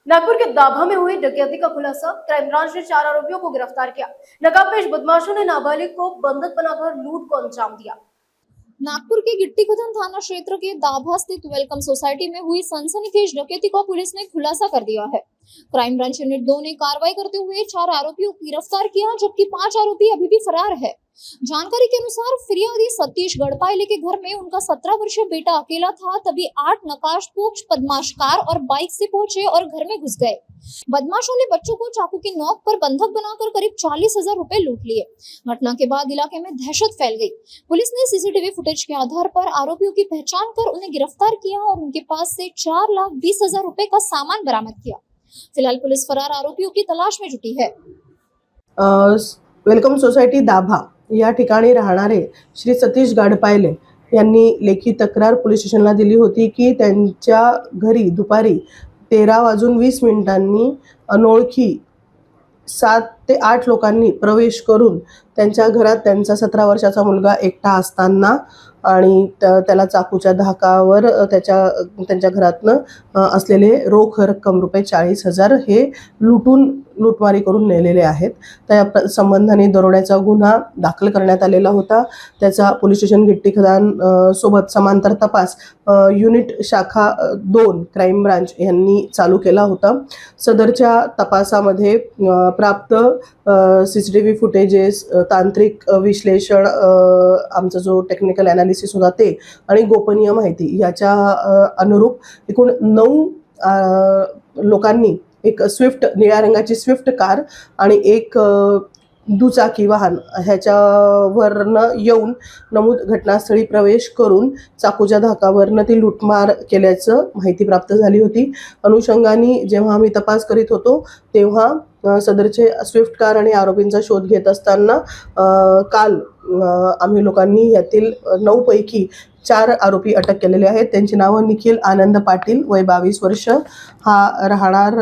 नागपुर के दाभा में हुई डकैती का खुलासा। क्राइम ब्रांच ने 4 आरोपियों को गिरफ्तार किया। नकाबपोश बदमाशों ने नाबालिग को बंधक बनाकर लूट को अंजाम दिया। नागपुर के गिट्टी खदान थाना क्षेत्र के दाभा स्थित वेलकम सोसाइटी में हुई सनसनीखेज डकैती का पुलिस ने खुलासा कर दिया है। क्राइम ब्रांच यूनिट 2 ने कार्रवाई करते हुए 4 आरोपियों को गिरफ्तार किया, जबकि 5 आरोपी अभी भी फरार है। जानकारी के अनुसार फिरियादी सतीश गढ़पाले के घर में उनका 17 वर्षीय बेटा अकेला था, तभी 8 नकाबपोश बदमाश कार और बाइक से पहुंचे और घर में घुस गए। बदमाशों ने बच्चों को चाकू की नोक पर बंधक बनाकर करीब 40,000 रुपए लूट लिए। घटना के बाद इलाके में दहशत फैल गई। पुलिस ने सीसीटीवी फुटेज के आधार पर आरोपियों की पहचान कर उन्हें गिरफ्तार किया और उनके पास से 4,20,000 रुपए का सामान बरामद किया। फिलहाल पुलिस फरार आरोपियों की तलाश में जुटी है। वेलकम सोसायटी दाभा या ठिकाणी राहणारे श्री सतीश गाडपायले यांनी लेखी तक्रार पोलीस स्टेशनला दिली होती की त्यांच्या घरी दुपारी 13:20 अनोळखी 7 ते 8 लोकांनी प्रवेश करून त्यांच्या घरात त्यांचा 17 वर्षाचा मुलगा एकटा असताना आणि त्याला चाकूच्या धाकावर त्यांच्या घरातनं असलेले रोख रक्कम रुपये 40,000 हे लूटमारी करून नेलेले आहेत। त्या संबंधाने दरोड्याचा गुन्हा दाखल करण्यात आलेला होता। त्याचा पोलीस स्टेशन गिट्टी खदान सोबत समांतर तपास युनिट शाखा 2 क्राइम ब्रांच यांनी चालू केला होता। सदरच्या तपासामध्ये प्राप्त सीसीटीव्ही फुटेजेस, तांत्रिक विश्लेषण, आमचा जो टेक्निकल ॲनालिसिस होता ते आणि गोपनीय माहिती याच्या अनुरूप एकूण 9 लोकांनी एक स्विफ्ट, निळ्या रंगाची स्विफ्ट कार आणि एक दुचाकी वाहन ह्याच्यावरनं येऊन नमूद घटनास्थळी प्रवेश करून चाकूच्या धाकावरनं ती लूटमार केल्याचं माहिती प्राप्त झाली होती। अनुषंगाने जेव्हा आम्ही तपास करीत होतो तेव्हा सदरचे स्विफ्ट कार आणि आरोपींचा शोध घेत असताना काल आम्ही लोकांनी यातील 9 पैकी 4 आरोपी अटक केलेले आहेत। त्यांची नावं निखिल आनंद पाटील, वय 22 वर्ष, हा राहणार